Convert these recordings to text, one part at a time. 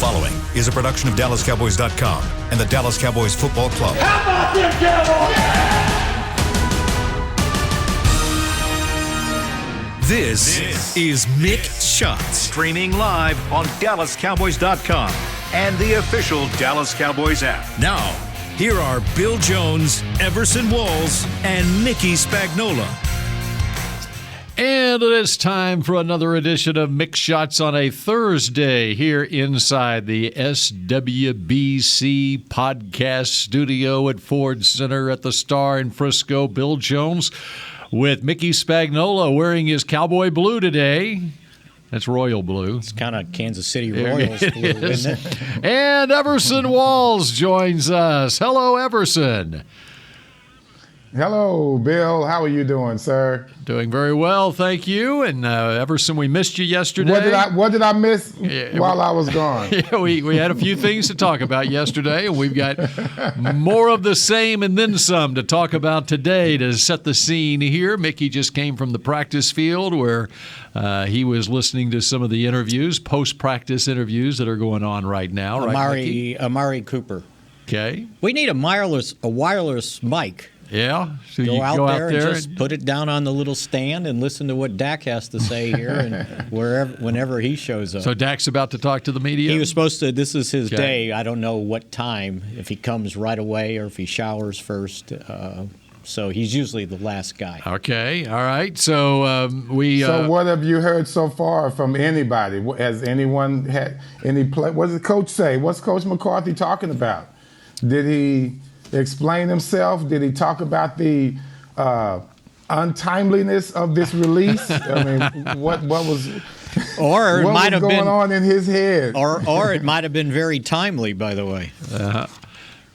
following is a production of DallasCowboys.com and the Dallas Cowboys Football Club. How about them Cowboys? This is Mick Shots, streaming live on DallasCowboys.com and the official Dallas Cowboys app. Now, here are Bill Jones, Everson Walls, and Mickey Spagnola. And it is time for another edition of Mick Shots on a Thursday here inside the SWBC podcast studio at Ford Center at the Star in Frisco. Bill Jones with Mickey Spagnola wearing his cowboy blue today. That's royal blue. It's kind of Kansas City Royals blue, isn't it? And Everson Walls joins us. Hello, Everson. Hello, Bill. How are you doing, sir? Doing very well, thank you. And Everson, we missed you yesterday. What did I miss while I was gone? Yeah, we had a few things to talk about yesterday, and we've got more of the same and then some to talk about today to set the scene here. Mickey just came from the practice field where he was listening to some of the interviews, post-practice interviews that are going on right now. Amari Cooper. Okay. We need a wireless mic. Yeah, so go you out go there out there and just put it down on the little stand and listen to what Dak has to say here and whenever he shows up. So Dak's about to talk to the media? He was supposed to. This is his day. I don't know what time, if he comes right away or if he showers first. So he's usually the last guy. Okay, all right. So So what have you heard so far from anybody? Has anyone had any play? What does the coach say? What's Coach McCarthy talking about? Did he explain himself? Did he talk about the untimeliness of this release? I mean, what was or it what might was have going been on in his head? Or it might have been very timely, by the way.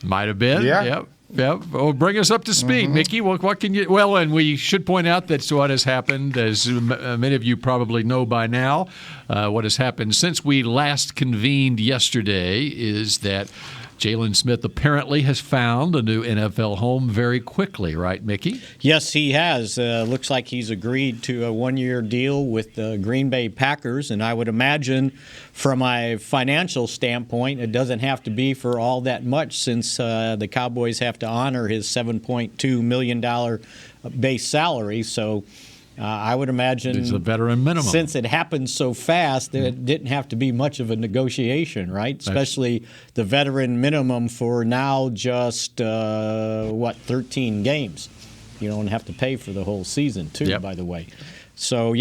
Might have been. Yeah. Yep. Well, bring us up to speed, Mickey. What can you? Well, and we should point out that what has happened, as many of you probably know by now, what has happened since we last convened yesterday is that Jaylon Smith apparently has found a new NFL home very quickly, right, Mickey? Yes, he has. Looks like he's agreed to a one-year deal with the Green Bay Packers, and I would imagine from a financial standpoint, it doesn't have to be for all that much since the Cowboys have to honor his $7.2 million base salary. So I would imagine it's a veteran minimum. Since it happened so fast, it didn't have to be much of a negotiation, right? Especially the veteran minimum for now just, 13 games. You don't have to pay for the whole season, too, by the way. So,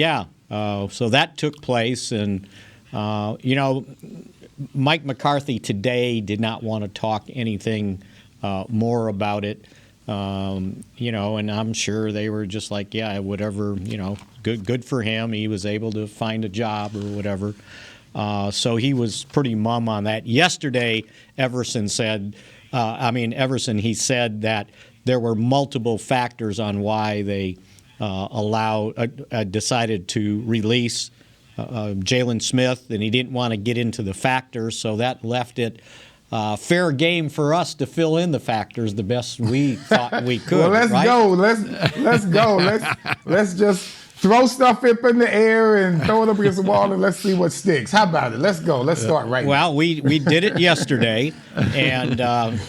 so that took place. And, Mike McCarthy today did not want to talk anything more about it. And I'm sure they were just like, yeah, whatever, good for him. He was able to find a job or whatever. So he was pretty mum on that. Yesterday, Everson said that there were multiple factors on why they decided to release Jaylon Smith, and he didn't want to get into the factors, so that left it fair game for us to fill in the factors the best we thought we could. Well, let's go. Let's go. Let's just throw stuff up in the air and throw it up against the wall and let's see what sticks. How about it? Let's go. Let's start right now. Well, we did it yesterday, and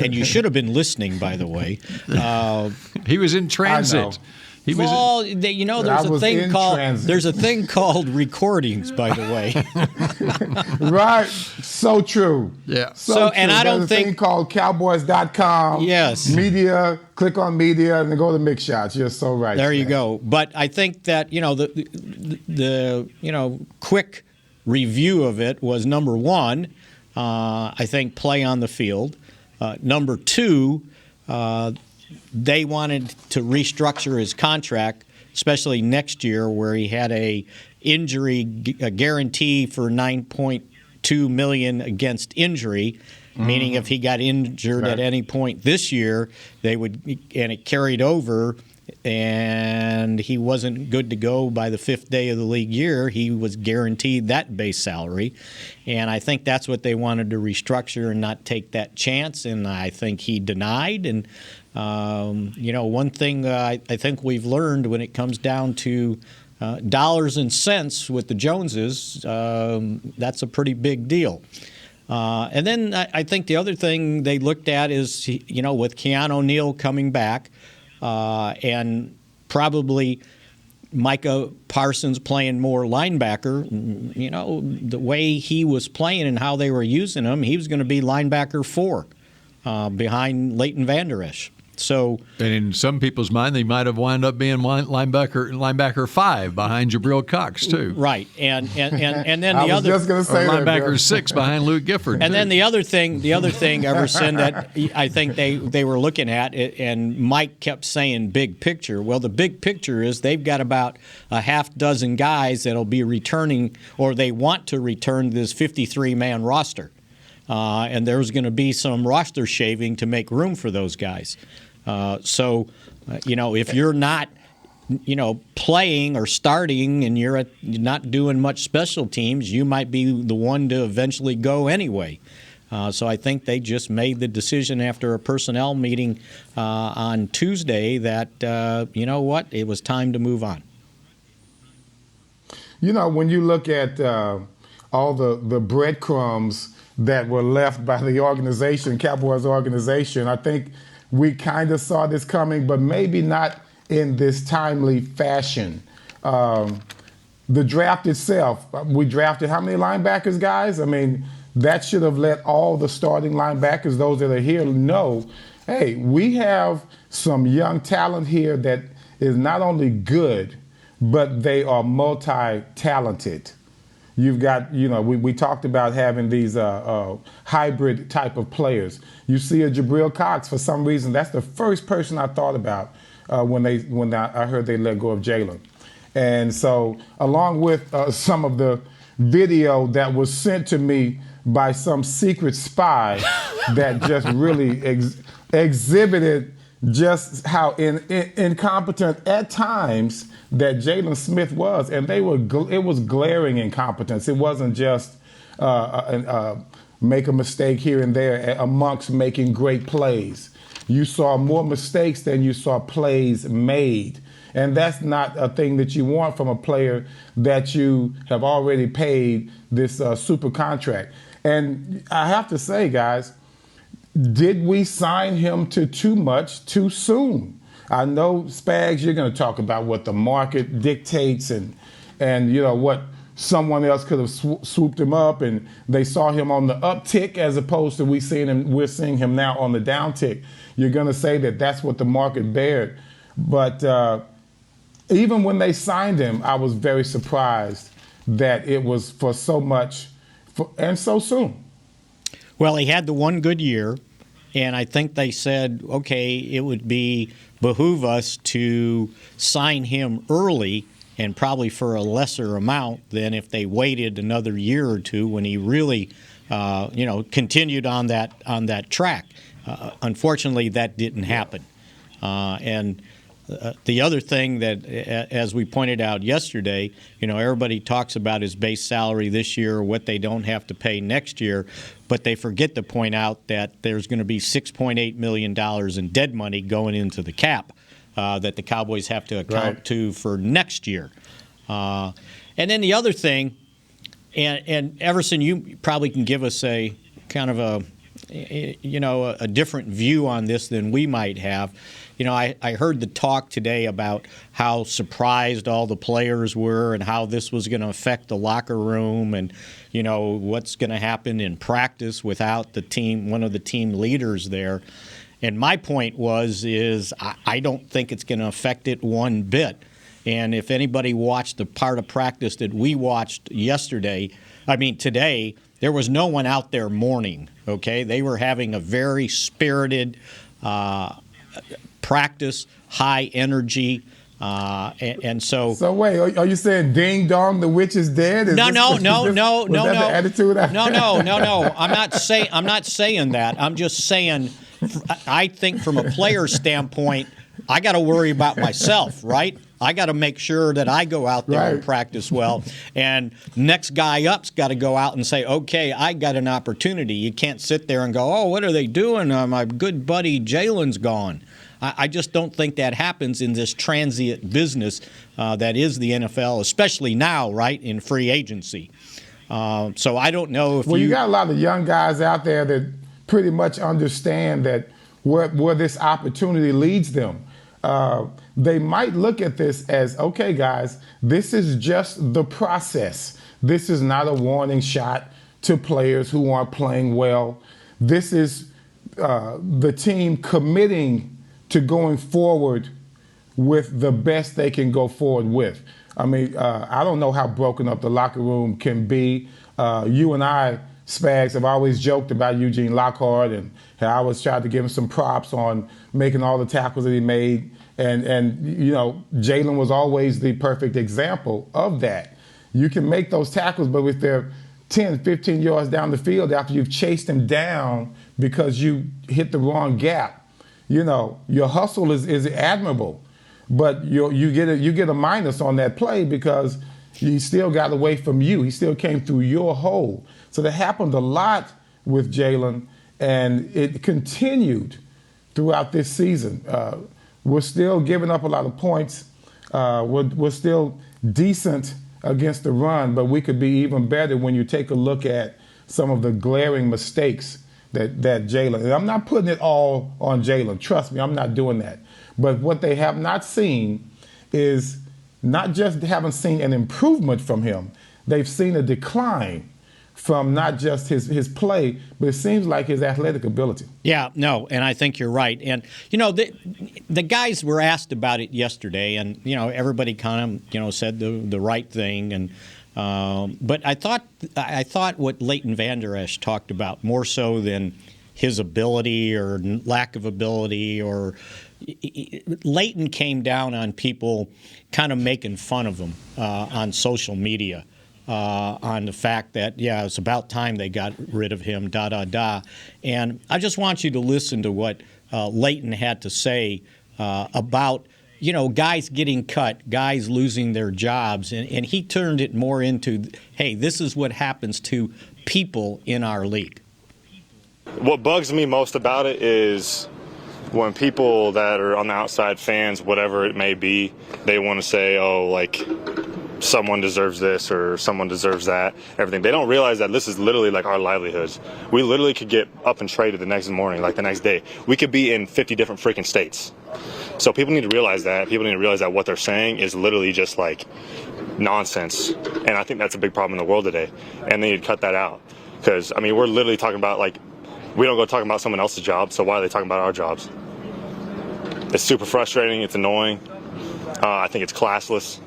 you should have been listening, by the way. He was in transit. There's a thing called recordings, by the way. Right. So true. Yeah. So and I don't There's think a thing called Cowboys.com. Yes. Media. Click on media and then go to Mick Shots. You're so right. There you go. But I think that the quick review of it was number one. I think play on the field. Number two. They wanted to restructure his contract, especially next year, where he had a guarantee for $9.2 million against injury, meaning if he got injured at any point this year, and it carried over, and he wasn't good to go by the fifth day of the league year, he was guaranteed that base salary. And I think that's what they wanted to restructure and not take that chance, and I think he denied. And one thing I think we've learned when it comes down to dollars and cents with the Joneses, that's a pretty big deal. And then I think the other thing they looked at is, with Keanu Neal coming back and probably Micah Parsons playing more linebacker, the way he was playing and how they were using him, he was going to be linebacker 4 behind Leighton Vander Esch. So, and in some people's mind, they might have wound up being linebacker 5 behind Jabril Cox too. Right, and then the I was just going to say that, linebacker 6 behind Luke Gifford. And too. then the other thing, Everson, that I think they were looking at, and Mike kept saying big picture. Well, the big picture is they've got about a half dozen guys that'll be returning, or they want to return this 53-man roster. And there's going to be some roster shaving to make room for those guys. If you're not, playing or starting and you're not doing much special teams, you might be the one to eventually go anyway. So I think they just made the decision after a personnel meeting on Tuesday that, it was time to move on. When you look at all the breadcrumbs that were left by the organization, Cowboys organization, I think we kind of saw this coming, but maybe not in this timely fashion. The draft itself, we drafted how many linebackers, guys? I mean, that should have let all the starting linebackers, those that are here, know, hey, we have some young talent here that is not only good, but they are multi-talented. You've got, we talked about having these hybrid type of players. You see a Jabril Cox, for some reason, that's the first person I thought about when I heard they let go of Jaylon. And so along with some of the video that was sent to me by some secret spy that just really exhibited just how incompetent at times that Jalen Smith was, and it was glaring incompetence. It wasn't just make a mistake here and there amongst making great plays. You saw more mistakes than you saw plays made, and that's not a thing that you want from a player that you have already paid this super contract. And I have to say, guys, did we sign him to too much too soon? I know, Spags, you're going to talk about what the market dictates and what someone else could have swooped him up, and they saw him on the uptick as opposed to we're seeing him now on the downtick. You're going to say that that's what the market bared. But even when they signed him, I was very surprised that it was for so much and so soon. Well, he had the one good year, and I think they said, okay, it would behoove us to sign him early and probably for a lesser amount than if they waited another year or two when he really, continued on that track. Unfortunately, that didn't happen. And the other thing that, as we pointed out yesterday, everybody talks about his base salary this year, what they don't have to pay next year, but they forget to point out that there's going to be $6.8 million in dead money going into the cap that the Cowboys have to account to for next year. And then the other thing, and Everson, you probably can give us a kind of a different view on this than we might have. I heard the talk today about how surprised all the players were and how this was going to affect the locker room and, what's going to happen in practice without one of the team leaders there. And my point is I don't think it's going to affect it one bit. And if anybody watched the part of practice that we watched today, there was no one out there mourning, okay? They were having a very spirited practice, high energy, and so. So wait, are you saying "Ding Dong, the witch is dead"? No. The attitude? No. I'm not saying that. I'm just saying, I think from a player standpoint, I got to worry about myself, right? I got to make sure that I go out there and practice well. And next guy up's got to go out and say, okay, I got an opportunity. You can't sit there and go, oh, what are they doing? My good buddy Jalen's gone. I just don't think that happens in this transient business that is the NFL, especially now, right, in free agency. So I don't know if you got a lot of young guys out there that pretty much understand that where this opportunity leads them. They might look at this as, okay, guys, this is just the process. This is not a warning shot to players who aren't playing well. This is the team committing to going forward with the best they can go forward with. I mean, I don't know how broken up the locker room can be. You and I, Spags, have always joked about Eugene Lockhart, and I always tried to give him some props on making all the tackles that he made. And you know, Jaylon was always the perfect example of that. You can make those tackles, but if they're 10, 15 yards down the field after you've chased them down because you hit the wrong gap, you know, your hustle is admirable. But you get a minus on that play because he still got away from you. He still came through your hole. So that happened a lot with Jaylon, and it continued throughout this season. We're still giving up a lot of points. We're still decent against the run, but we could be even better when you take a look at some of the glaring mistakes that Jaylon. And I'm not putting it all on Jaylon. Trust me, I'm not doing that. But what they have not seen is not just haven't seen an improvement from him, they've seen a decline from not just his play, but it seems like his athletic ability. Yeah, no, and I think you're right. And, you know, the guys were asked about it yesterday, and, you know, everybody kind of, you know, said the right thing. And but I thought what Leighton Vander Esch talked about, more so than his ability or lack of ability, or Leighton came down on people kind of making fun of him on social media. On the fact that, yeah, it's about time they got rid of him, And I just want you to listen to what Leighton had to say about, you know, guys getting cut, guys losing their jobs. And he turned it more into, hey, this is what happens to people in our league. What bugs me most about it is when people that are on the outside, fans, whatever it may be, they want to say, oh, like, someone deserves this or someone deserves that, everything. They don't realize that this is literally like our livelihoods. We literally could get up and traded the next morning, like the next day. We could be in 50 different freaking states. So people need to realize that. People need to realize that what they're saying is literally just like nonsense. And I think that's a big problem in the world today. And they need to cut that out. Because, I mean, we're literally talking about, like, we don't go talking about someone else's job, so why are they talking about our jobs? It's super frustrating. It's annoying. I think it's classless.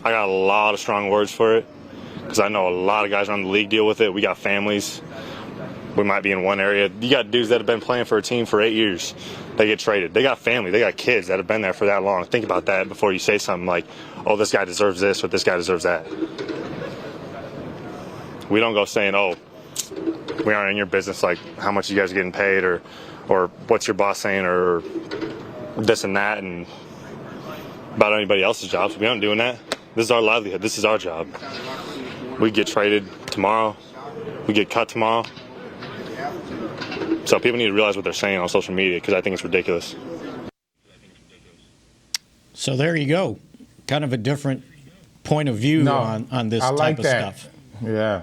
I got a lot of strong words for it because I know a lot of guys around the league deal with it. We got families. We might be in one area. You got dudes that have been playing for a team for 8 years. They get traded. They got family. They got kids that have been there for that long. Think about that before you say something like, oh, this guy deserves this or this guy deserves that. We don't go saying, oh, we aren't in your business, like how much you guys are getting paid or what's your boss saying or this and that and about anybody else's jobs. We aren't doing that. This is our livelihood. This is our job. We get traded tomorrow. We get cut tomorrow. So people need to realize what they're saying on social media because I think it's ridiculous. So there you go. Kind of a different point of view on this type of stuff. Yeah.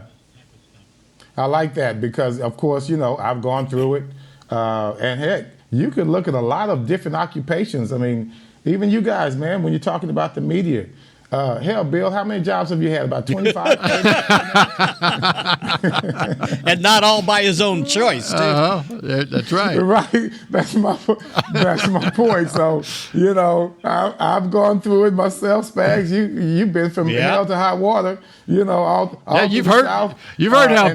I like that because, of course, you know, I've gone through it. And, heck, you could look at a lot of different occupations. I mean, even you guys, man, when you're talking about the media. Hell, Bill, how many jobs have you had? About 25? And not all by his own choice, too. That's right. Right. That's my point. So, you know, I've gone through it myself, Spags. You've been from hell to high water, you know, all you've heard how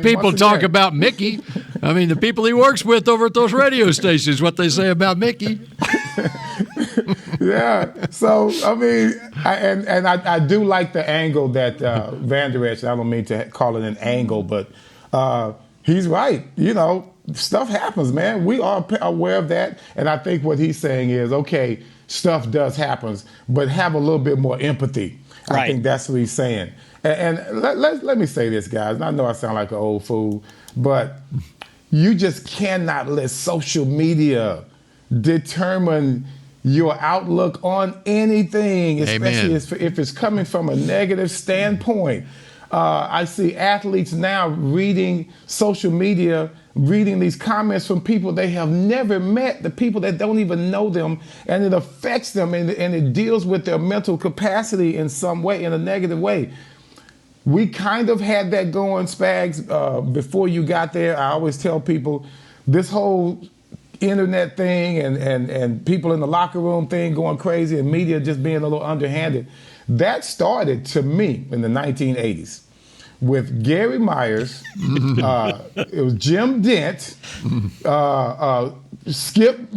people talk about Mickey. I mean, the people he works with over at those radio stations, what they say about Mickey. Yeah. So, I mean, I do like the angle that Vander Esch, I don't mean to call it an angle, but he's right. You know, stuff happens, man. We are aware of that. And I think what he's saying is, okay, stuff does happen, but have a little bit more empathy. Right. I think that's what he's saying. And let me say this, guys. And I know I sound like an old fool, but you just cannot let social media determine your outlook on anything, especially Amen. if it's coming from a negative standpoint. I see athletes now reading social media, reading these comments from people they have never met, the people that don't even know them, and it affects them, and it deals with their mental capacity in some way, in a negative way. We kind of had that going, Spags, before you got there. I always tell people this whole internet thing and people in the locker room thing going crazy and media just being a little underhanded, that started to me in the 1980s with Gary Myers. It was Jim Dent, Skip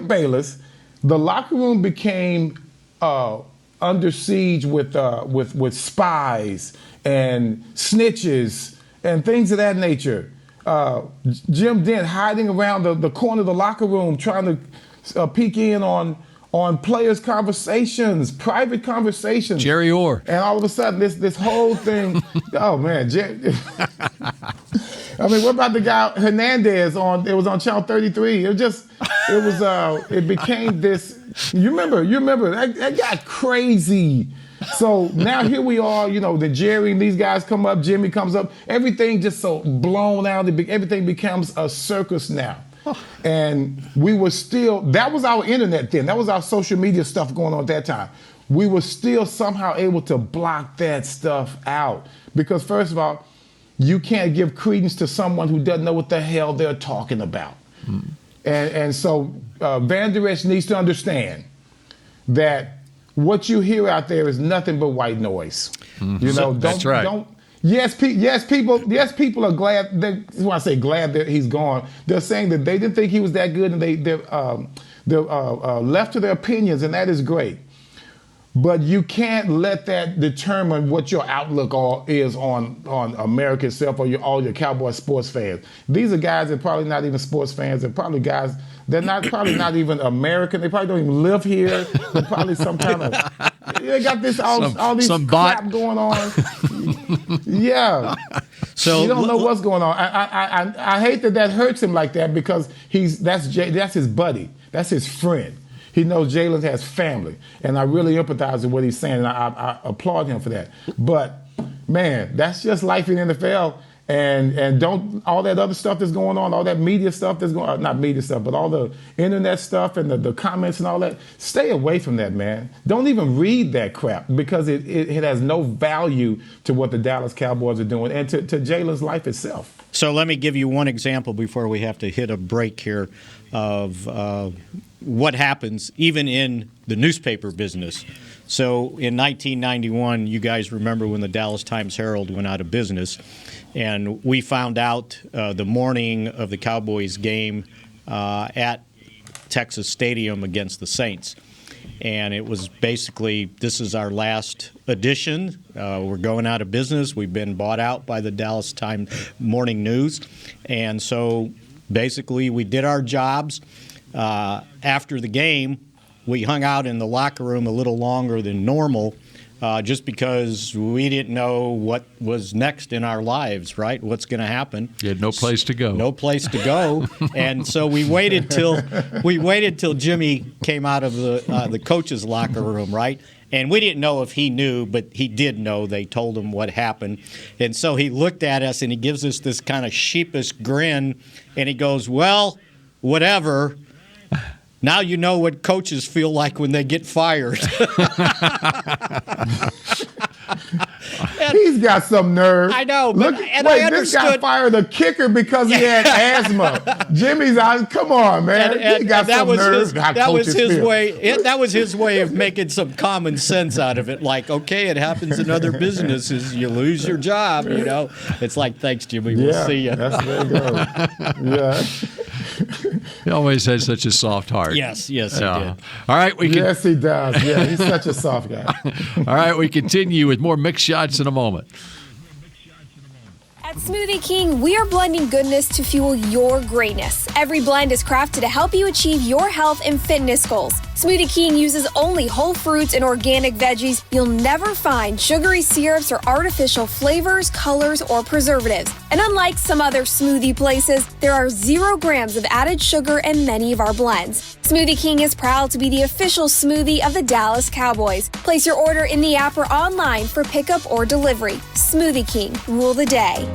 Bayless. The locker room became under siege with spies and snitches and things of that nature. Jim Dent hiding around the corner of the locker room, trying to peek in on players' conversations, private conversations. Jerry Orr. And all of a sudden, this whole thing. Oh man, I mean, what about the guy Hernandez on? It was on Channel 33. It became this. You remember that got crazy. So now here we are, the Jerry and these guys come up, Jimmy comes up, everything just so blown out, everything becomes a circus now. And that was our internet then, that was our social media stuff going on at that time. We were still somehow able to block that stuff out. Because first of all, you can't give credence to someone who doesn't know what the hell they're talking about. And so Van Der Esch needs to understand that what you hear out there is nothing but white noise. That's right. Yes, people are glad. When I say glad that he's gone, they're saying that they didn't think he was that good, and they're left to their opinions, and that is great. But you can't let that determine what your outlook is on America itself or all your Cowboy sports fans. These are guys that are probably not even sports fans. They're probably guys. They're probably not even American. They probably don't even live here. They're probably some kind of. They got this all these crap going on. Yeah. So you don't know what's going on. I hate that hurts him like that because that's his buddy. That's his friend. He knows Jalen has family, and I really empathize with what he's saying, and I applaud him for that. But man, that's just life in the NFL. And don't all that other stuff that's going on, all that media stuff that's going on, not media stuff, but all the internet stuff and the comments and all that, stay away from that, man. Don't even read that crap because it has no value to what the Dallas Cowboys are doing and to Jalen's life itself. So let me give you one example before we have to hit a break here of what happens even in the newspaper business. So in 1991, you guys remember when the Dallas Times-Herald went out of business, and we found out the morning of the Cowboys game at Texas Stadium against the Saints. And it was basically, this is our last edition. We're going out of business. We've been bought out by the Dallas Times Morning News. And so basically we did our jobs. After the game, we hung out in the locker room a little longer than normal just because we didn't know what was next in our lives, right? What's going to happen. You had no place to go. No place to go. And so we waited till Jimmy came out of the coach's locker room, right? And we didn't know if he knew, but he did know. They told him what happened. And so he looked at us and he gives us this kind of sheepish grin and he goes, "Well, whatever. Now you know what coaches feel like when they get fired." He's got some nerve. I know, but this guy fired a kicker because he had asthma. Jimmy's out. Come on, man. He got some nerve. That was his way. That was his way of making some common sense out of it. Like, okay, it happens in other businesses. You lose your job. It's like, thanks, Jimmy. We'll see you. That's there you go. Yeah. He always has such a soft heart. Yes, he did. All right, yes, he does. Yeah, he's such a soft guy. All right, we continue with more Mick Shots in a moment. At Smoothie King, we are blending goodness to fuel your greatness. Every blend is crafted to help you achieve your health and fitness goals. Smoothie King uses only whole fruits and organic veggies. You'll never find sugary syrups or artificial flavors, colors, or preservatives. And unlike some other smoothie places, there are 0 grams of added sugar in many of our blends. Smoothie King is proud to be the official smoothie of the Dallas Cowboys. Place your order in the app or online for pickup or delivery. Smoothie King, rule the day.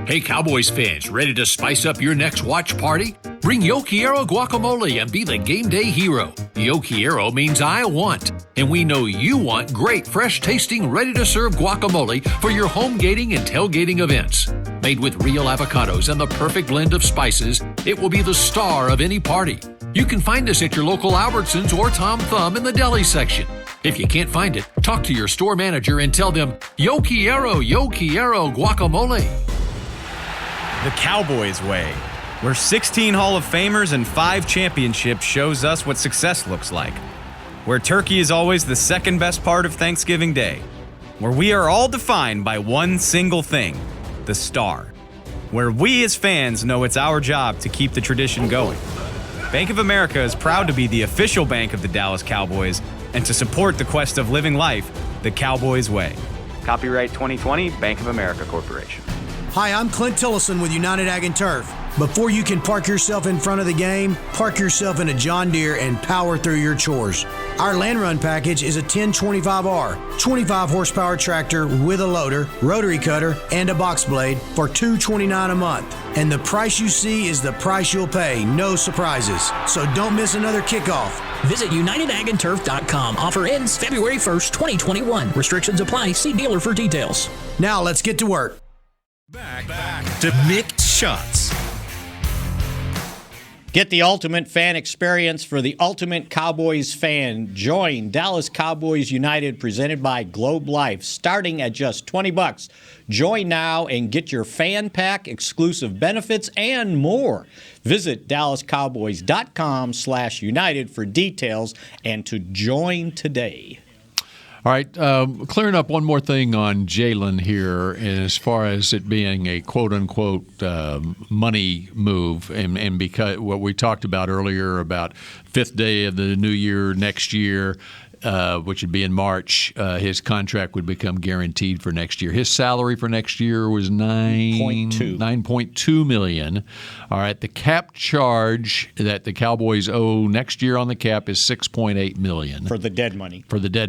Hey, Cowboys fans, ready to spice up your next watch party? Bring Yo Quiero guacamole and be the game day hero. Yo Quiero means I want, and we know you want great, fresh-tasting, ready-to-serve guacamole for your home gating and tailgating events. Made with real avocados and the perfect blend of spices, it will be the star of any party. You can find us at your local Albertsons or Tom Thumb in the deli section. If you can't find it, talk to your store manager and tell them, Yo Quiero guacamole. The Cowboys way, where 16 Hall of Famers and 5 championships shows us what success looks like. Where turkey is always the second best part of Thanksgiving Day. Where we are all defined by one single thing, the star. Where we as fans know it's our job to keep the tradition going. Bank of America is proud to be the official bank of the Dallas Cowboys and to support the quest of living life the Cowboys way. Copyright 2020, Bank of America Corporation. Hi, I'm Clint Tillison with United Ag and Turf. Before you can park yourself in front of the game, park yourself in a John Deere and power through your chores. Our Land Run package is a 1025R, 25 horsepower tractor with a loader, rotary cutter, and a box blade for $229 a month. And the price you see is the price you'll pay, no surprises. So don't miss another kickoff. Visit UnitedAgAndTurf.com. Offer ends February 1st, 2021. Restrictions apply. See dealer for details. Now let's get to work. Back to Mick Shots. Get the ultimate fan experience for the ultimate Cowboys fan. Join Dallas Cowboys United presented by Globe Life starting at just $20. Join now and get your fan pack, exclusive benefits, and more. Visit DallasCowboys.com/United for details and to join today. All right, clearing up one more thing on Jaylon here, as far as it being a quote-unquote money move, and because what we talked about earlier about 5th day of the new year next year, which would be in March, his contract would become guaranteed for next year. His salary for next year was $9.2 million. All right, the cap charge that the Cowboys owe next year on the cap is $6.8 million for the dead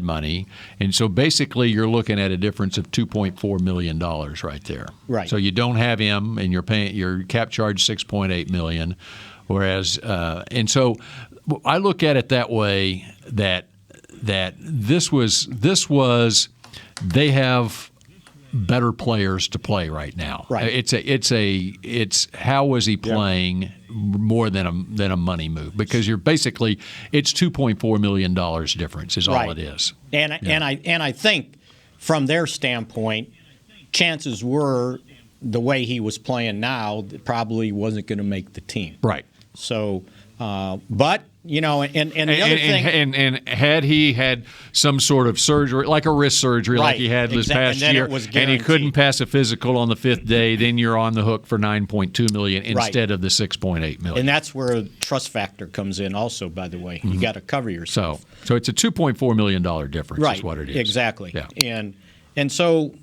money. And so basically, you're looking at a difference of $2.4 million right there. Right. So you don't have him, and you're paying your cap charge $6.8 million, whereas and so I look at it that way that this was they have better players to play right now. Right. It's how was he playing more than a money move, because you're basically it's $2.4 million difference is all it is. And I think from their standpoint, chances were the way he was playing now probably wasn't going to make the team. Right. So, but. You know, and the other thing, and had he had some sort of surgery, like a wrist surgery, like he had this past year, and he couldn't pass a physical on the 5th day, then you're on the hook for $9.2 million instead of the $6.8 million. And that's where trust factor comes in, also. By the way, you got to cover yourself. So it's a $2.4 million difference, is what it is. Exactly. Yeah. And so,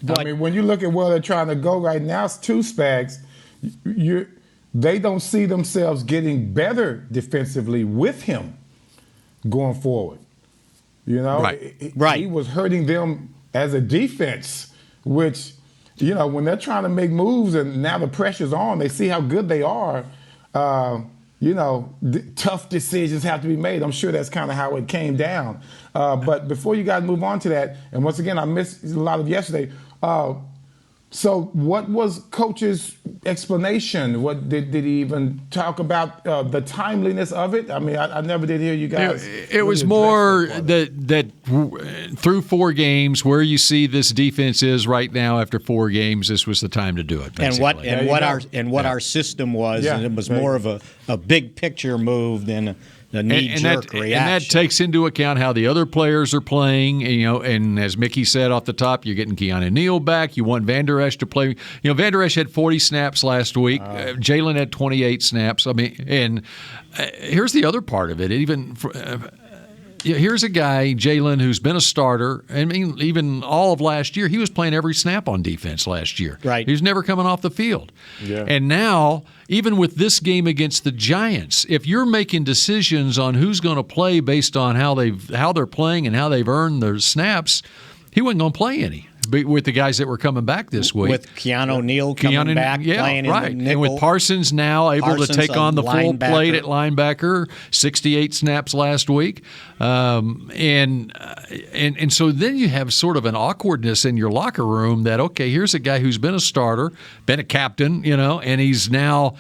but, I mean, when you look at where they're trying to go right now, it's 2 Spags. They don't see themselves getting better defensively with him going forward. You know, he was hurting them as a defense, which, you know, when they're trying to make moves and now the pressure's on, they see how good they are. You know, tough decisions have to be made. I'm sure that's kind of how it came down. But before you guys move on to that, and once again, I missed a lot of yesterday. So what was Coach's explanation? What did he even talk about the timeliness of it? I mean, I never did hear you guys. It was more that through 4 games, where you see this defense is right now after 4 games, this was the time to do it. Basically. And what our system was, and it was more of a big picture move than knee-jerk reaction. And that takes into account how the other players are playing. And as Mickey said off the top, you're getting Keanu Neal back. You want Van Der Esch to play. Van Der Esch had 40 snaps last week. Jalen had 28 snaps. Here's the other part of it. Here's a guy, Jalen, who's been a starter. Even all of last year, he was playing every snap on defense last year. Right. He was never coming off the field. Yeah. And now, even with this game against the Giants, if you're making decisions on who's going to play based on how they're playing and how they've earned their snaps, he wasn't going to play any with the guys that were coming back this week. With Keanu Neal coming back, playing in the nickel. And with Parsons now able to take on the full plate at linebacker, 68 snaps last week. And so then you have sort of an awkwardness in your locker room that, okay, here's a guy who's been a starter, been a captain, and he's not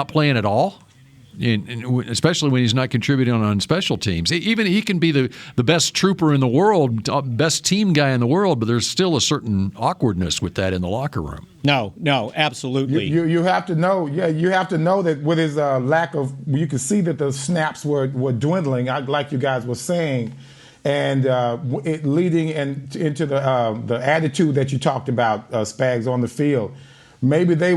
playing at all. Especially when he's not contributing on special teams. Even he can be the best trooper in the world, best team guy in the world, but there's still a certain awkwardness with that in the locker room. No, absolutely. You have to know. Yeah, you have to know that with his lack of, you can see that the snaps were dwindling, like you guys were saying, and it leading into the attitude that you talked about, Spags, on the field. Maybe they've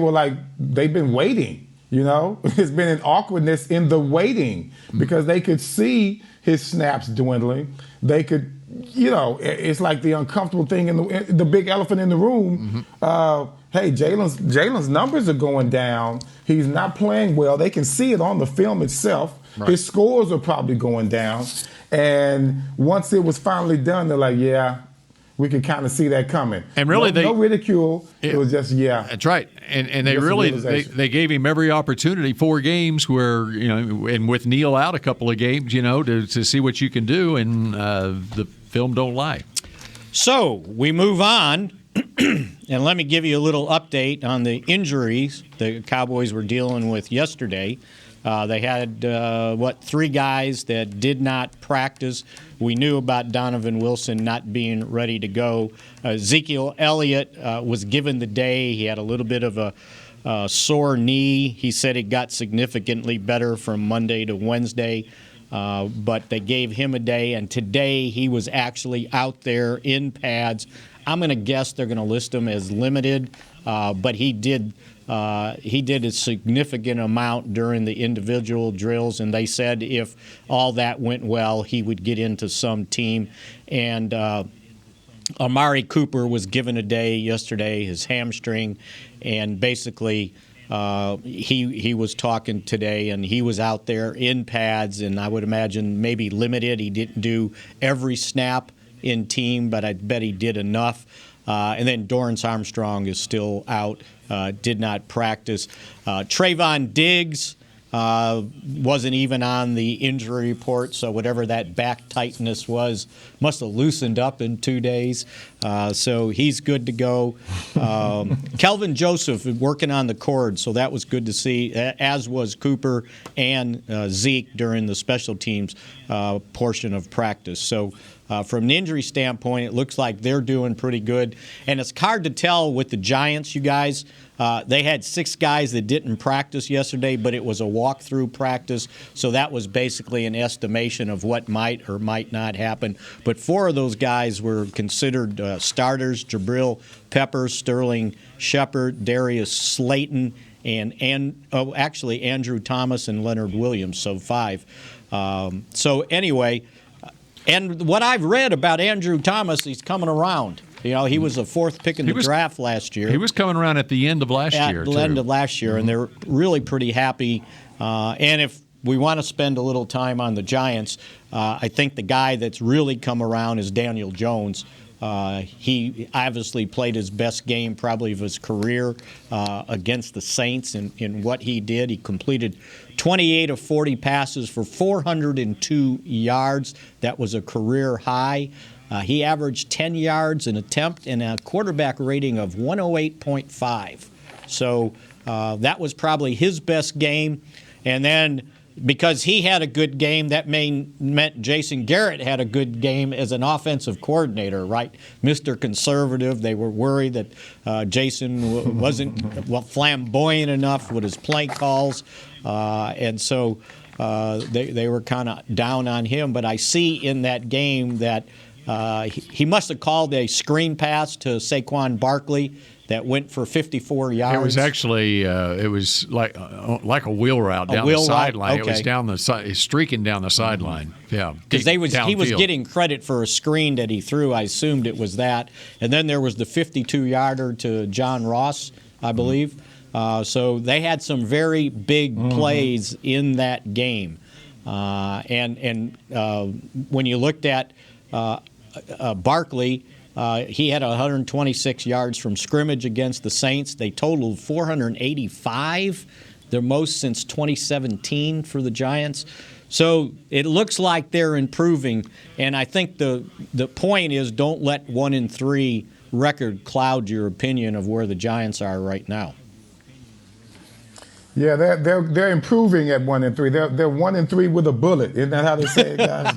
been waiting. There's been an awkwardness in the waiting because they could see his snaps dwindling. They could, it's like the uncomfortable thing in the big elephant in the room. Hey, Jalen's numbers are going down. He's not playing well. They can see it on the film itself. Right. His scores are probably going down. And once it was finally done, they're like, yeah, we could kind of see that coming. And really, no ridicule. It was just, yeah. That's right. And they gave him every opportunity, 4 games where, and with Neal out a couple of games, to see what you can do, and the film don't lie. So we move on, and let me give you a little update on the injuries the Cowboys were dealing with yesterday. They had, 3 guys that did not practice. We knew about Donovan Wilson not being ready to go. Ezekiel Elliott was given the day. He had a little bit of a sore knee. He said it got significantly better from Monday to Wednesday, but they gave him a day, and today he was actually out there in pads. I'm going to guess they're going to list him as limited, but he did a significant amount during the individual drills, and they said if all that went well, he would get into some team. And Amari Cooper was given a day yesterday, his hamstring, and basically he was talking today, and he was out there in pads, and I would imagine maybe limited. He didn't do every snap in team, but I bet he did enough. And then Dorrance Armstrong is still out, did not practice. Trayvon Diggs wasn't even on the injury report, so whatever that back tightness was must have loosened up in 2 days. So he's good to go. Kelvin Joseph working on the cord, so that was good to see, as was Cooper and Zeke during the special teams portion of practice. So from an injury standpoint, it looks like they're doing pretty good. And it's hard to tell with the Giants, you guys. They had 6 guys that didn't practice yesterday, but it was a walkthrough practice, so that was basically an estimation of what might or might not happen. But 4 of those guys were considered starters: Jabril Peppers, Sterling Shepard, Darius Slayton, and Andrew Thomas and Leonard Williams, so 5. So anyway, and what I've read about Andrew Thomas, he's coming around. He was the 4th pick in the draft last year. He was coming around at the end of last year. At the end of last year, and they're really pretty happy. And if we want to spend a little time on the Giants, I think the guy that's really come around is Daniel Jones. He obviously played his best game probably of his career against the Saints in what he did. He completed 28 of 40 passes for 402 yards. That was a career high. He averaged 10 yards an attempt and a quarterback rating of 108.5. So that was probably his best game. And then because he had a good game, that meant Jason Garrett had a good game as an offensive coordinator, right? Mr. Conservative. They were worried that Jason wasn't flamboyant enough with his play calls. And so they were kind of down on him. But I see in that game that he must have called a screen pass to Saquon Barkley that went for 54 yards. It was actually it was like a wheel route down the sideline. Okay. It was down the streaking down the sideline. Yeah, because he was getting credit for a screen that he threw. I assumed it was that, and then there was the 52-yarder to John Ross, I believe. So they had some very big plays in that game, and when you looked at Barkley. He had 126 yards from scrimmage against the Saints. They totaled 485, their most since 2017 for the Giants. So it looks like they're improving, and I think the point is don't let 1-3 record cloud your opinion of where the Giants are right now. Yeah, they're improving at 1-3. They're 1-3 with a bullet. Isn't that how they say it, guys?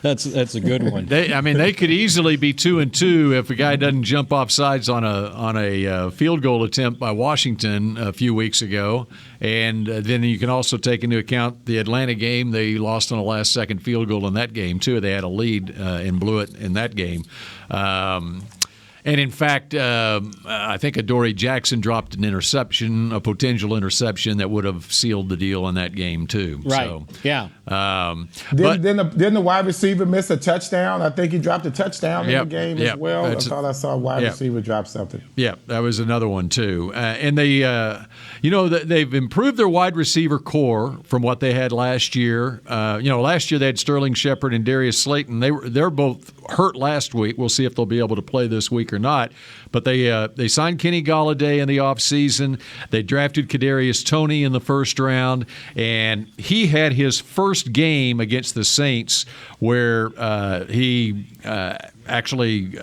That's a good one. They could easily be 2-2 if a guy doesn't jump off sides on a field goal attempt by Washington a few weeks ago. And then you can also take into account the Atlanta game. They lost on a last-second field goal in that game, too. They had a lead and blew it in that game. And, in fact, I think Adoree Jackson dropped an interception, a potential interception that would have sealed the deal in that game, too. Right, so, yeah. Didn't the wide receiver miss a touchdown? I think he dropped a touchdown in the game as well. I thought I saw a wide receiver drop something. Yeah, that was another one, too. And they've improved their wide receiver core from what they had last year. Last year they had Sterling Shepard and Darius Slayton. They're both hurt last week. We'll see if they'll be able to play this week or not. But they signed Kenny Golladay in the offseason. They drafted Kadarius Toney in the first round, and he had his first game against the Saints where he actually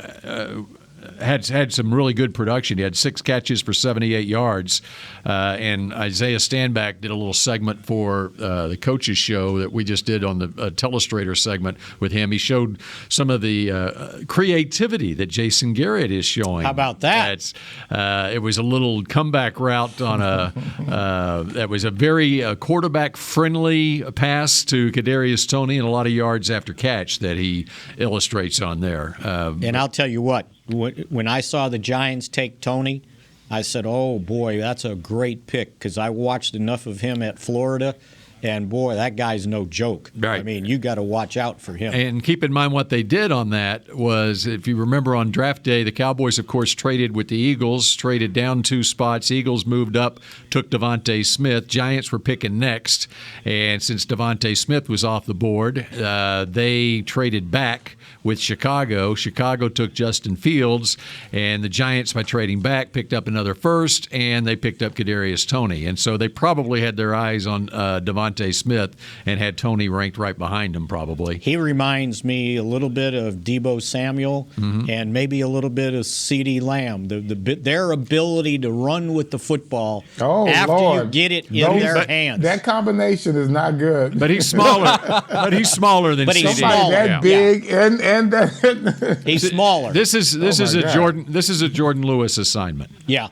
had some really good production. He had 6 catches for 78 yards. And Isaiah Standback did a little segment for the coaches show that we just did on the Telestrator segment with him. He showed some of the creativity that Jason Garrett is showing. How about that? It was a little comeback route on that was a very quarterback-friendly pass to Kadarius Toney and a lot of yards after catch that he illustrates on there. And I'll tell you what, when I saw the Giants take Toney, I said, oh, boy, that's a great pick because I watched enough of him at Florida, and, boy, that guy's no joke. Right. I mean, you got to watch out for him. And keep in mind what they did on that was, if you remember on draft day, the Cowboys, of course, traded with the Eagles, traded down 2 spots. Eagles moved up, took Devontae Smith. Giants were picking next. And since Devontae Smith was off the board, they traded back with Chicago. Chicago took Justin Fields, and the Giants, by trading back, picked up another first, and they picked up Kadarius Toney. And so they probably had their eyes on Devontae Smith and had Toney ranked right behind him probably. He reminds me a little bit of Deebo Samuel and maybe a little bit of CeeDee Lamb. Their ability to run with the football after you get it in their hands. That combination is not good. But he's smaller. But he's smaller than CeeDee. Somebody that big and that he's smaller. This is a Jordan Lewis assignment. Yeah,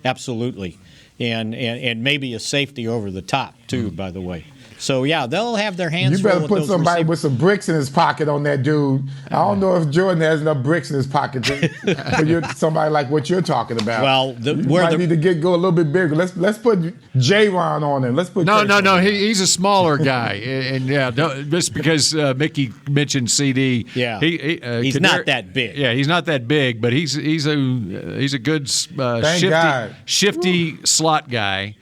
absolutely, and maybe a safety over the top too. By the way, so yeah, they'll have their hands. You better full put with somebody with some bricks in his pocket on that dude. I don't know if Jordan has enough bricks in his pocket for somebody like what you're talking about. Well, might need to go a little bit bigger. Let's put Jaylon on him. Let's put no. He's a smaller guy, and just because Mickey mentioned CD, he's not that big. Yeah, he's not that big, but he's a good shifty slot guy.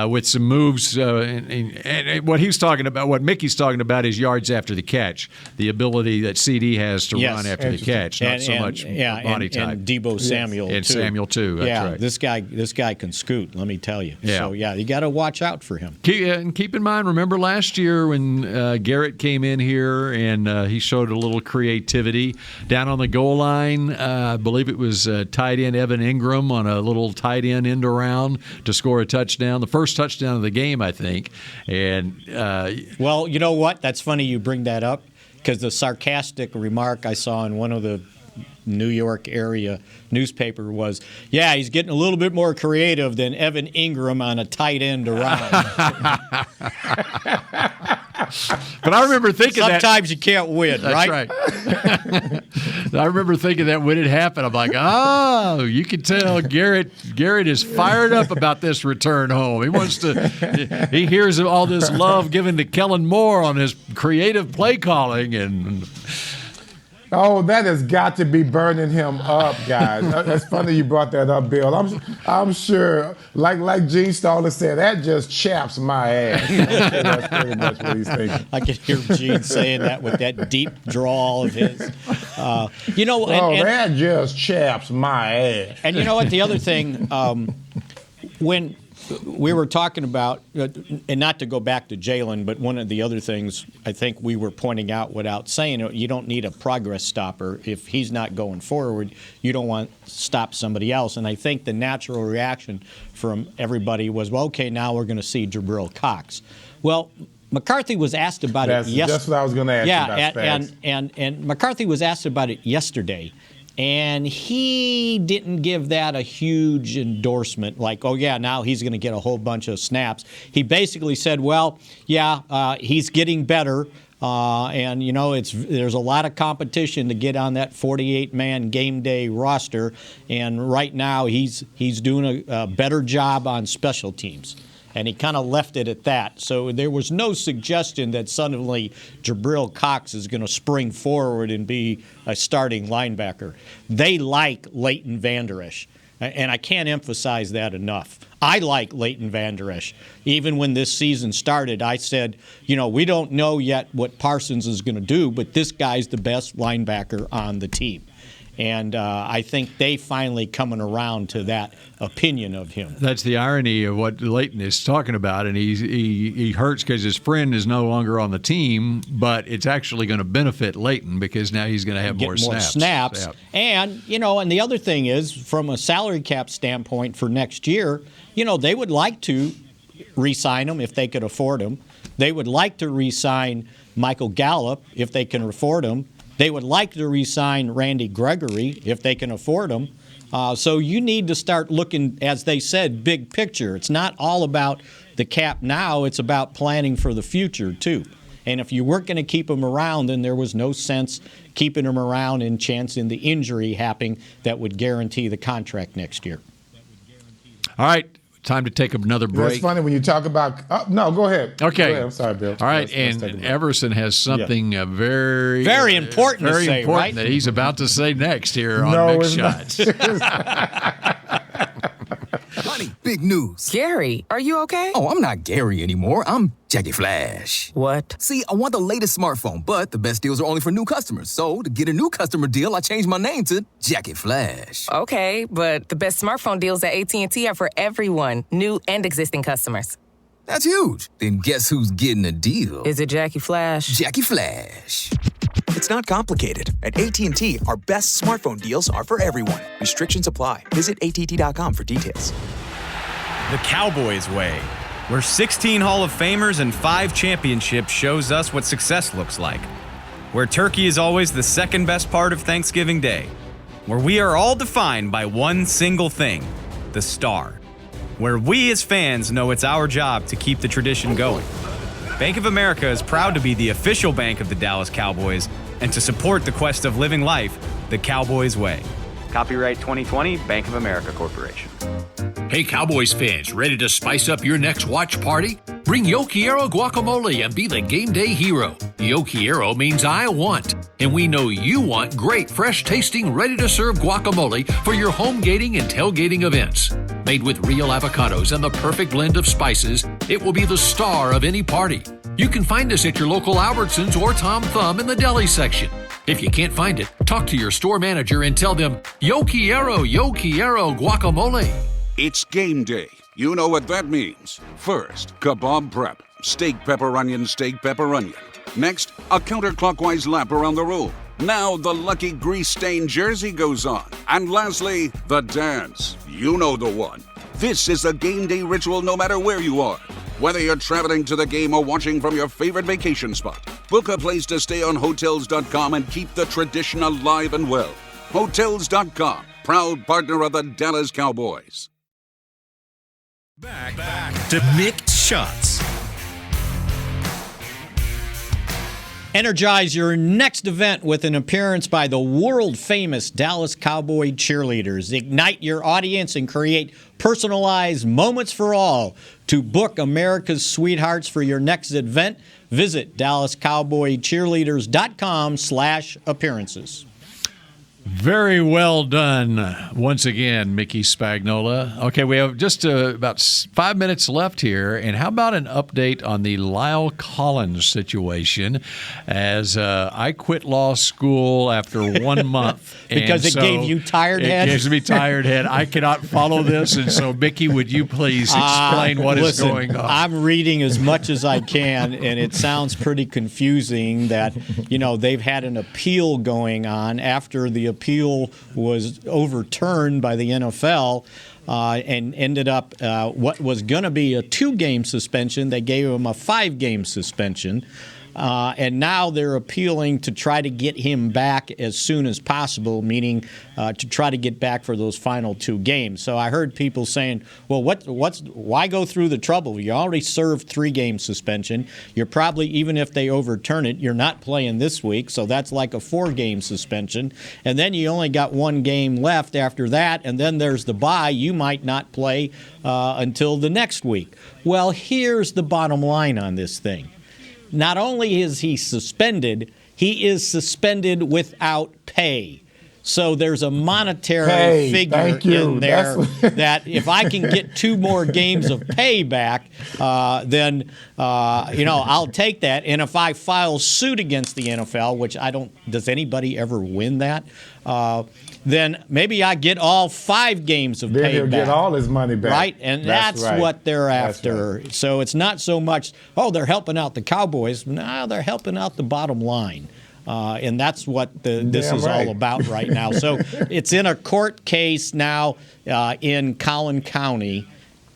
With some moves, and what he's talking about, what Mickey's talking about, is yards after the catch, the ability that CD has to run after the catch, not so much body type. And Deebo Samuel and too. Samuel too. That's right. This guy can scoot. Let me tell you. Yeah. So you got to watch out for him. Keep in mind, remember last year when Garrett came in here and he showed a little creativity down on the goal line. I believe it was tight end Evan Ingram on a little tight end around to score a touchdown. The first touchdown of the game, I think. And well, you know what? That's funny you bring that up because the sarcastic remark I saw in one of the New York area newspaper was, yeah, he's getting a little bit more creative than Evan Ingram on a tight end around. But I remember thinking sometimes you can't win, that's right? I remember thinking that when it happened, I'm like, oh, you can tell Garrett is fired up about this return home. He hears all this love given to Kellen Moore on his creative play calling and. Oh, that has got to be burning him up, guys. That's funny you brought that up, Bill. I'm sure, like Gene Stoller said, that just chaps my ass. That's pretty much what he's thinking. I could hear Gene saying that with that deep drawl of his. That just chaps my ass. And you know what? The other thing, when we were talking about, and not to go back to Jaylon, but one of the other things I think we were pointing out without saying it, you don't need a progress stopper. If he's not going forward, you don't want to stop somebody else. And I think the natural reaction from everybody was, well, okay, now we're going to see Jabril Cox. Well, McCarthy was asked about it yesterday. That's what I was going to ask you about. And McCarthy was asked about it yesterday. And he didn't give that a huge endorsement, like, oh, yeah, now he's going to get a whole bunch of snaps. He basically said, well, yeah, he's getting better. And, you know, there's a lot of competition to get on that 48-man game day roster. And right now he's doing a better job on special teams. And he kind of left it at that. So there was no suggestion that suddenly Jabril Cox is going to spring forward and be a starting linebacker. They like Leighton Vander Esch, and I can't emphasize that enough. I like Leighton Vander Esch. Even when this season started, I said, you know, we don't know yet what Parsons is going to do, but this guy's the best linebacker on the team. And I think they finally coming around to that opinion of him. That's the irony of what Leighton is talking about, and he hurts because his friend is no longer on the team, but it's actually going to benefit Leighton because now he's going to have more snaps. And, you know, and the other thing is, from a salary cap standpoint for next year, you know, they would like to re-sign him if they could afford him. They would like to re-sign Michael Gallup if they can afford him. They would like to re-sign Randy Gregory if they can afford him. So you need to start looking, as they said, big picture. It's not all about the cap now. It's about planning for the future, too. And if you weren't going to keep him around, then there was no sense keeping him around and chancing the injury happening that would guarantee the contract next year. All right. Time to take another break. It's funny when you talk about no, go ahead. Okay. Go ahead. I'm sorry, Bill. All right, and Everson has something very important to say, right? That he's about to say next here on Mick Shots. Honey, big news. Gary, are you okay? Oh, I'm not Gary anymore. I'm Jackie Flash. What? See, I want the latest smartphone, but the best deals are only for new customers. So, to get a new customer deal, I changed my name to Jackie Flash. Okay, but the best smartphone deals at AT&T are for everyone, new and existing customers. That's huge. Then guess who's getting a deal? Is it Jackie Flash? Jackie Flash. It's not complicated. At AT&T, our best smartphone deals are for everyone. Restrictions apply. Visit att.com for details. The Cowboys way, where 16 Hall of Famers and 5 championships shows us what success looks like. Where turkey is always the second best part of Thanksgiving Day. Where we are all defined by one single thing, the star. Where we as fans know it's our job to keep the tradition going. Bank of America is proud to be the official bank of the Dallas Cowboys and to support the quest of living life the Cowboys way. Copyright 2020, Bank of America Corporation. Hey, Cowboys fans, ready to spice up your next watch party? Bring Yo Quiero guacamole and be the game day hero. Yo Quiero means I want, and we know you want great, fresh-tasting, ready-to-serve guacamole for your home gating and tailgating events. Made with real avocados and the perfect blend of spices, it will be the star of any party. You can find us at your local Albertsons or Tom Thumb in the deli section. If you can't find it, talk to your store manager and tell them, Yo Quiero guacamole. It's game day. You know what that means. First, kebab prep. Steak, pepper, onion, steak, pepper, onion. Next, a counterclockwise lap around the room. Now the lucky grease-stained jersey goes on. And lastly, the dance. You know the one. This is a game day ritual no matter where you are. Whether you're traveling to the game or watching from your favorite vacation spot, book a place to stay on Hotels.com and keep the tradition alive and well. Hotels.com, proud partner of the Dallas Cowboys. Back to Mick Shots. Energize your next event with an appearance by the world-famous Dallas Cowboy cheerleaders. Ignite your audience and create personalized moments for all. To book America's sweethearts for your next event, visit DallasCowboyCheerleaders.com/appearances. Very well done once again, Mickey Spagnola. Okay, we have just about 5 minutes left here. And how about an update on the Lyle Collins situation as I quit law school after 1 month. Because it gave you tired head? It gives me tired head. I cannot follow this. And so, Mickey, would you please explain what is going on? I'm reading as much as I can, and it sounds pretty confusing that, they've had an appeal going on after the appeal was overturned by the NFL and ended up what was going to be a 2-game suspension. They gave him a 5-game suspension. And now they're appealing to try to get him back as soon as possible, meaning to try to get back for those final 2 games. So I heard people saying, well, why go through the trouble? You already served 3-game suspension. You're probably, even if they overturn it, you're not playing this week, so that's like a 4-game suspension. And then you only got 1 game left after that, and then there's the bye. You might not play until the next week. Well, here's the bottom line on this thing. Not only is he suspended, he is suspended without pay. So there's a monetary figure in there that if I can get 2 more games of pay back, then I'll take that. And if I file suit against the NFL, which does anybody ever win that? Then maybe I get all 5 games of pay back. Then he'll get all his money back. Right? And that's right. what they're after. Right. So it's not so much, they're helping out the Cowboys. No, they're helping out the bottom line. And that's what this is all about right now. So it's in a court case now in Collin County.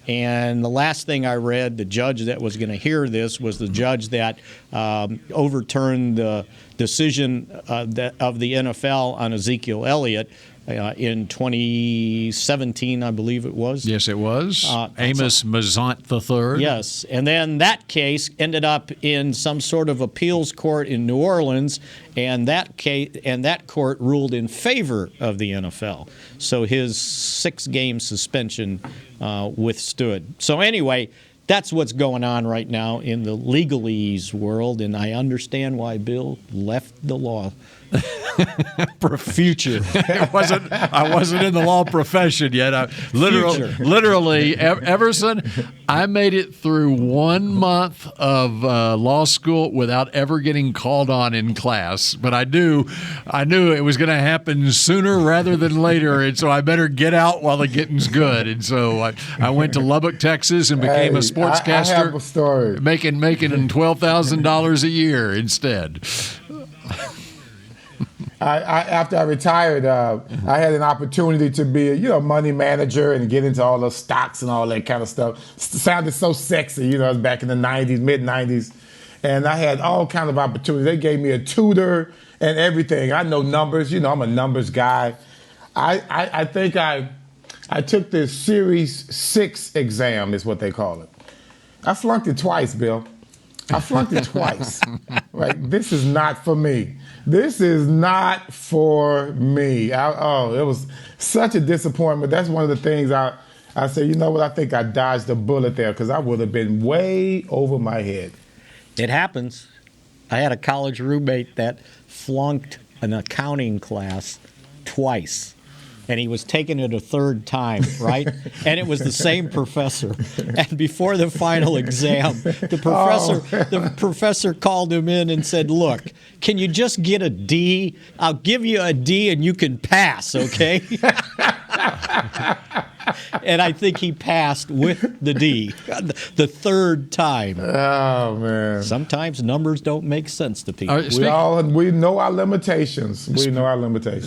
And the last thing I read, the judge that was going to hear this was the judge that overturned the decision of the NFL on Ezekiel Elliott in 2017, I believe it was. Yes, it was. Amos Mazant III. Yes, and then that case ended up in some sort of appeals court in New Orleans, and that court ruled in favor of the NFL. So his 6-game suspension withstood. So anyway, that's what's going on right now in the legalese world, and I understand why Bill left the law future. I wasn't in the law profession yet. Literally, Everson, I made it through 1 month of law school without ever getting called on in class. But I knew it was going to happen sooner rather than later, and so I better get out while the getting's good. And so I went to Lubbock, Texas, and became a sportscaster. I have a story. Making $12,000 a year instead. After I retired, I had an opportunity to be a money manager and get into all the stocks and all that kind of stuff. Sounded so sexy, it was back in the 90s, mid-90s. And I had all kinds of opportunities. They gave me a tutor and everything. I know numbers. I'm a numbers guy. I think I took the Series 6 exam is what they call it. I flunked it twice, Bill. I flunked it twice. Right? This is not for me. This is not for me. It was such a disappointment. That's one of the things I say, you know what, I think I dodged a bullet there because I would have been way over my head. It happens. I had a college roommate that flunked an accounting class twice. And he was taking it a 3rd time, right? And it was the same professor. And before the final exam, the professor called him in and said, "Look, can you just get a D? I'll give you a D and you can pass, okay?" And I think he passed with the D the 3rd time. Oh, man. Sometimes numbers don't make sense to people. We know our limitations.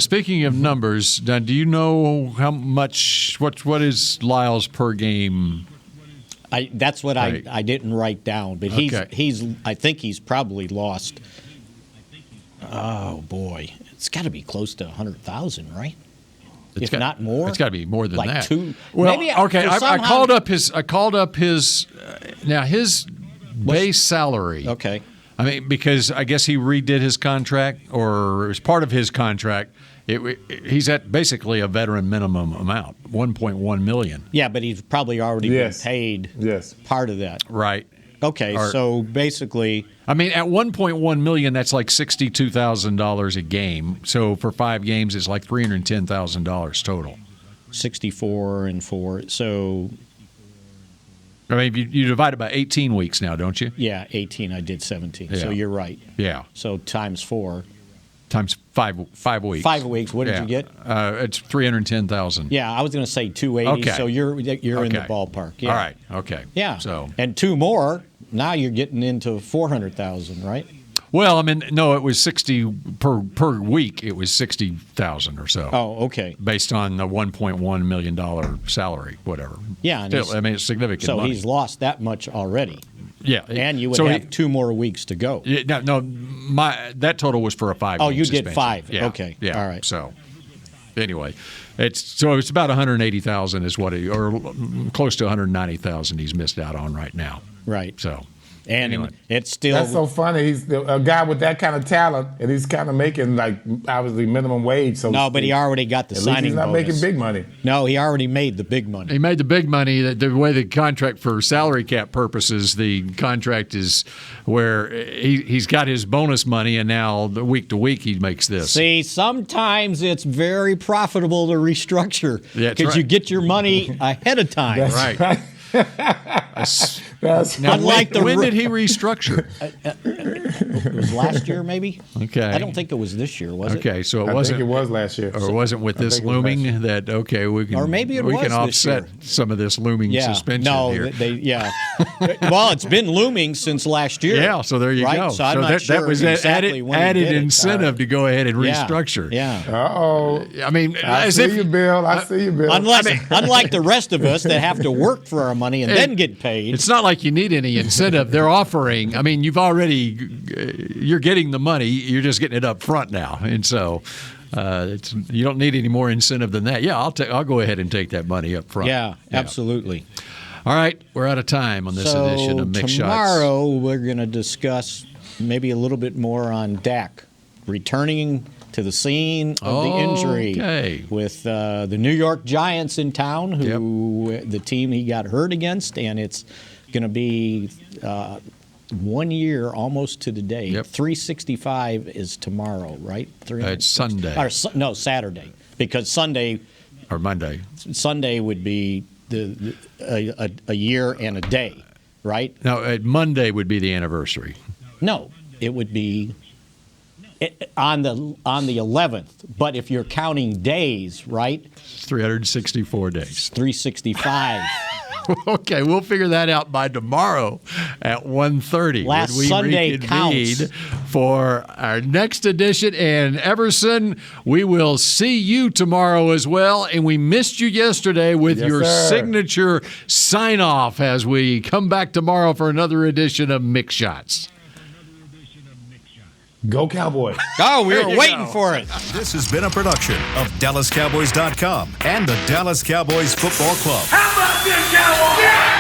Speaking of numbers, do you know how much, what is Lyle's per game? That's what I didn't write down, but I think he's probably lost Oh boy, it's got to be close to 100,000, right? It's if not more. It's got to be more than like that. Two. Well, maybe okay. I called up his. Now his base salary. Okay. I mean, because I guess he redid his contract, or as part of his contract, he's at basically a veteran minimum amount, $1.1 million. Yeah, but he's probably already been paid. Part of that. Right. Okay, so basically, I mean, at $1.1 million, that's like $62,000 a game. So for 5 games, it's like $310,000 total. 64 and 4. So, I mean, you divide it by 18 weeks now, don't you? Yeah, 18. I did 17. Yeah. So you're right. Yeah. So times 4. Times 5 weeks. 5 weeks. What did you get? It's $310,000. Yeah, I was going to say 280. Okay. So you're in the ballpark. Yeah. All right. Okay. Yeah. So and 2 more. Now you're getting into 400,000, right? Well, I mean, no, it was 60 per week. It was 60,000 or so. Oh, okay. Based on the $1.1 million salary, whatever. Yeah. Still, I mean, it's significant. So money. he's lost that much already. Yeah. And you would have 2 more weeks to go. Yeah, no, that total was for a 5. Oh, you suspension. did 5. Yeah. Okay. Yeah. All right. So anyway, it's about 180,000 is what or close to 190,000 he's missed out on right now. Right. So. And anyway. it's still. That's so funny. He's a guy with that kind of talent, and he's kind of making like obviously minimum wage. So no, but he already got the signing he's not bonus. making big money. No, he already made the big money. He made the big money. The way the contract for salary cap purposes, the contract is where he's got his bonus money, and now the week to week he makes this. See, sometimes it's very profitable to restructure because you get your money ahead of time. That's right. Now, when did he restructure? It was last year, maybe. Okay. I don't think it was this year, was it? Okay, so I think it was last year. Or wasn't with this looming that we can, or maybe it we was can offset this year. some of this looming suspension here. Well, it's been looming since last year. Yeah, so there you go. So I'm not sure that was exactly when he added did it. incentive to go ahead and restructure. Yeah. Uh-oh. I mean, I see you, Bill. Unlike the rest of us that have to work for our money and then get paid. It's not like you need any incentive. They're offering. I mean, you're getting the money. You're just getting it up front now, and so you don't need any more incentive than that. Yeah, I'll go ahead and take that money up front. Yeah, absolutely. All right, we're out of time on this edition of Mick Shots. Tomorrow we're going to discuss maybe a little bit more on Dak returning to the scene of the injury with the New York Giants in town, the team he got hurt against, and it's going to be 1 year almost to the day. 365 is tomorrow, right? It's Sunday. No, Saturday, because Sunday or Monday. Sunday would be a year and a day, right? No, Monday would be the anniversary. No, it would be on the 11th. But if you're counting days, right? 364 days. 365. Okay, we'll figure that out by tomorrow at 1:30. Last Sunday counts. For our next edition. And Everson, we will see you tomorrow as well. And we missed you yesterday with your signature sign-off as we come back tomorrow for another edition of Mick Shots. Go Cowboys. Oh, we were waiting for it. This has been a production of DallasCowboys.com and the Dallas Cowboys Football Club. How about this, Cowboys? Yeah!